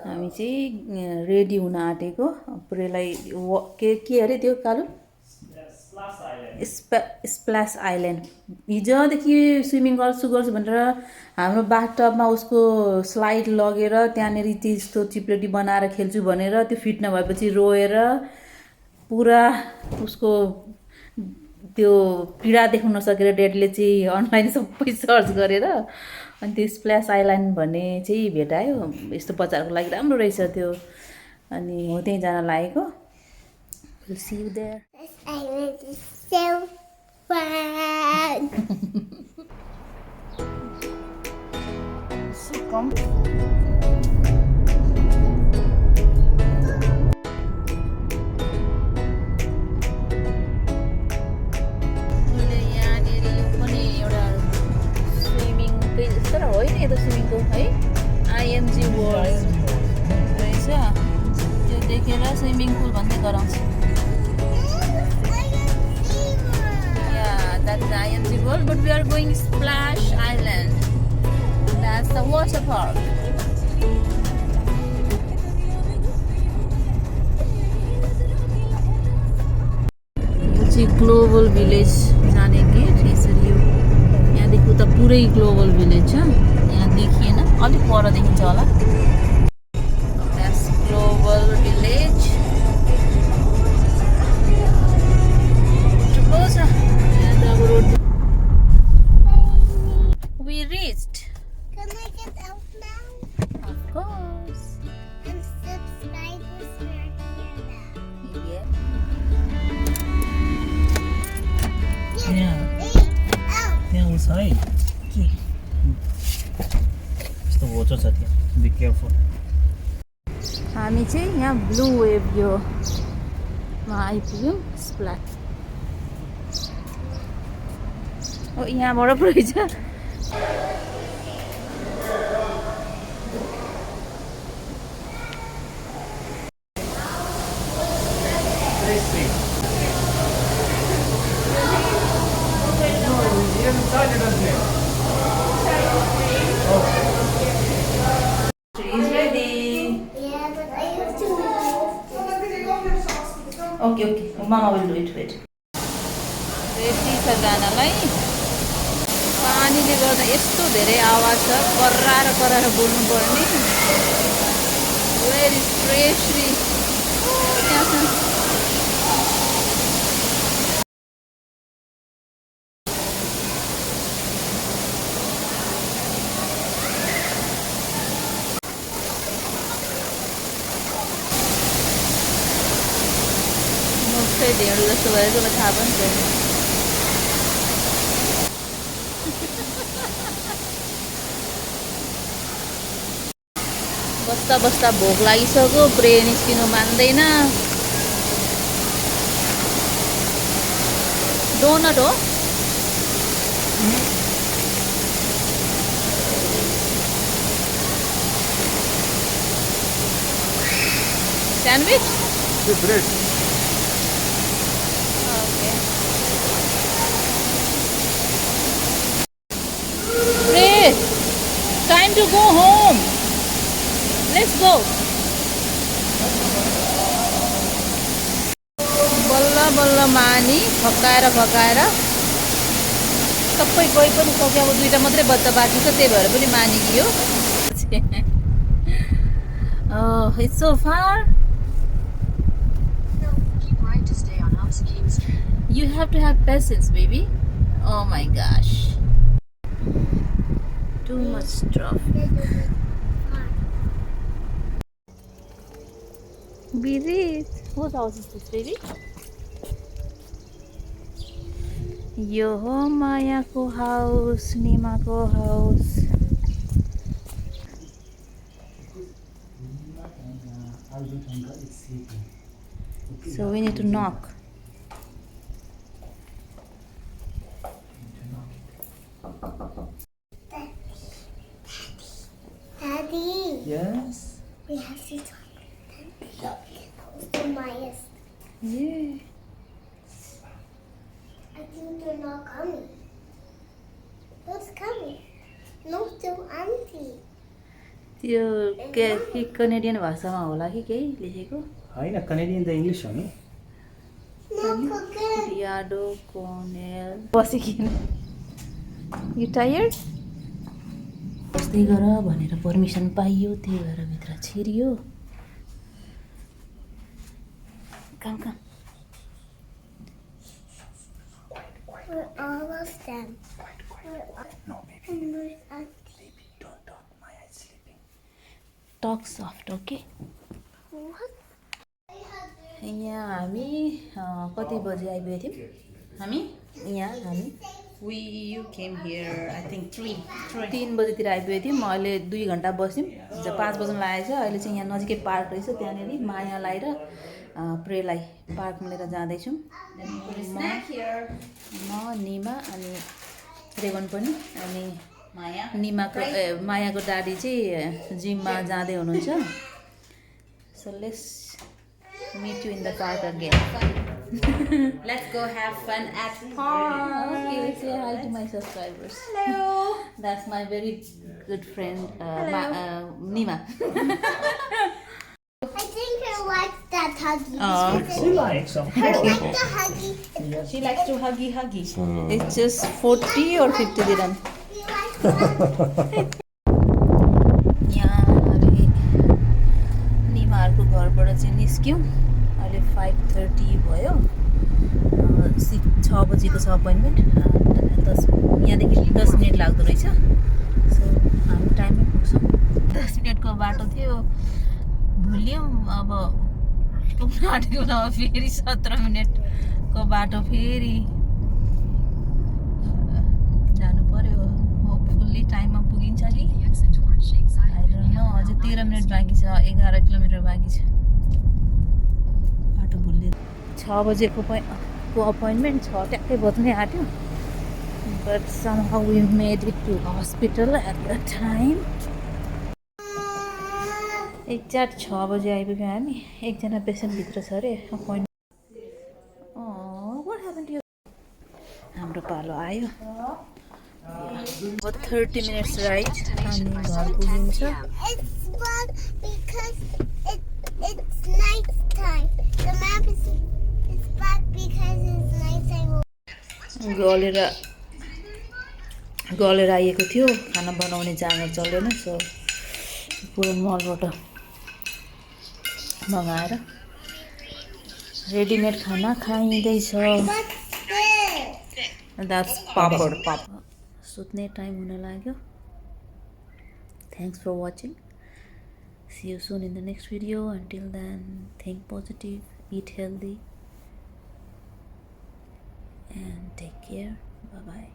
हामी चाहिँ रेडी हुन आँटेको पुरैलाई के अरे त्यो कालो स्प्ल्यास आइल्यान्ड हिजोदेखि स्विमिङ गर्छु गर्छु भनेर हाम्रो बाथटबमा उसको स्लाइड लगेर त्यहाँनिर त्यस्तो चिप्लेटी बनाएर खेल्छु भनेर त्यो फिट नभएपछि रोएर पुरा उसको त्यो पीडा देख्न नसकेर ड्याडीले चाहिँ अनलाइन सबै सर्च गरेर अनि त्यो स्प्ल्यास आइल्यान्ड भन्ने चाहिँ भेटायो यस्तो बच्चाहरूको लागि राम्रो रहेछ त्यो अनि हो त्यहीँ जान लागेको We'll see you there. This island is so fun. So come. तर होइन यो त स्विमिङको है आइएमजी वर्ल्ड रहेछ त्यो देखेर स्विमिङ पुल भन्दै गराउँछ That's the IMG World, but we are going Splash Island. That's the water park. यो चाहिँ ग्लोबल भिलेज जाने गेट यसरी यो यहाँदेखि उता पुरै ग्लोबल भिलेज छ यहाँ देखिएन अलिक पर देखिन्छ होला That's global village We reached. Can I get out now? Of course. And subscribe to Yeah. त्यहाँ उस है के यस्तो होचो छ त्यहाँ बी केयरफुल हामी चाहिँ यहाँ ब्लू वेभ योमा आइपुग्यौँ स्प्ल्याट ओ यहाँबाट पो रहेछ She's ready. Yeah, but I have to move. Okay, okay. Mama will do it. Wait. Ready छ जानलाई पानीले गर्दा यस्तो धेरै आवाज छ कराएर कराएर बोल्नु पर्ने वेरी फ्रेशली त्यहाँ छ मुखै ढेँडो जस्तो भएको मलाई थाहा पनि छैन बस्दा बस्दा भोक लागिसक्यो पुरै निस्किनु मान्दैन डोनट हो sandwich bread Okay. Grace, time to go home. Let's go. बल्ल बल्ल मानी फकाएर फकाएर सबै गइ पनि सक्यो अब दुईटा मात्रै बच्चा बाँकी छ त्यही भएर पनि मानिदियो Oh, it's so far. You have to have patience, baby. Oh my gosh. Too much traffic. Busy. Whose house is this, baby? Yo ho Mayako house, Nimako house. So we need to knock. Daddy, Yes. we have to talk to Maya's. Yeah. I think they're not coming. Who's coming? No, to Auntie. त्यो के Canadian भाषामा होला कि केही लेखेको होइन Canadian त English हो नि No, forget. रियाडो कोनेल बसिकिन यु टायर्ड बस्दै गर भनेर पर्मिसन पाइयो त्यही भएर भित्र छिरियो काम काम We're almost done. No, baby. And we're at Baby, don't talk. Maya is sleeping. Talk soft okay what? यहाँ हामी कति बजी आइपुगेको थियौँ हामी You came here, I think 3. 3 बजीतिर आइपुगेको थियौँ अहिले 2 घन्टा बस्यौँ 5 बज्न लागेको छ अहिले चाहिँ यहाँ नजिकै पार्क रहेछ त्यहाँनिर मायालाई र प्रेलाई पार्कमा लिएर जाँदैछौँ Snack here. म निमा अनि रेगन पनि अनि Maya. निमाको मायाको डाडी चाहिँ जिममा जाँदै हुनुहुन्छ so let's meet you in the park again. Let's go have fun at park. Okay, say hi to my subscribers. Hello. That's my very good friend, Nima. I think I like that huggy. She likes some. I like the huggy. She likes to huggy. It's just 40 or 50 dirham. You like that? यहाँ निमाहरूको घरबाट चाहिँ निस्क्यौँ अहिले 5:30 भयो 6 बजीको छ appointment यहाँदेखि 10 minute लाग्दो रहेछ सो हामी टाइममै पुग्छौँ 10 मिनटको बाटो थियो भुल्यौँ अब पुग्न आँटेको नभए फेरि 17 मिनटको बाटो फेरि जानु पर्यो होपफुल्ली टाइममा पुगिन्छ कि अझै 13 मिनट बाँकी छ 11 किलोमिटर बाँकी छ बाटो भुल्यो 6 बजेको अपोइन्टमेन्ट 6 ट्याक्कै बज्नै आँट्यो but somehow we made it to hospital at the time exact 6 बजे आइपुग्यौँ हामी एकजना पेसेन्टभित्र छ अरे appointment what happened to you हाम्रो पालो आयो 30 minutes ride अनि घर पुगिन्छ It's fun because it's night time. The map is black because it's night time. गलेर आइएको थियो खाना बनाउने जाँगर चल्दैन सो पुरन मलबाट मगाएर रेडिमेड खाना खाइँदैछ द्याट्स पापड सुत्ने टाइम हुन लाग्यो thanks for watching see you soon in the next video until then think positive eat healthy and take care bye by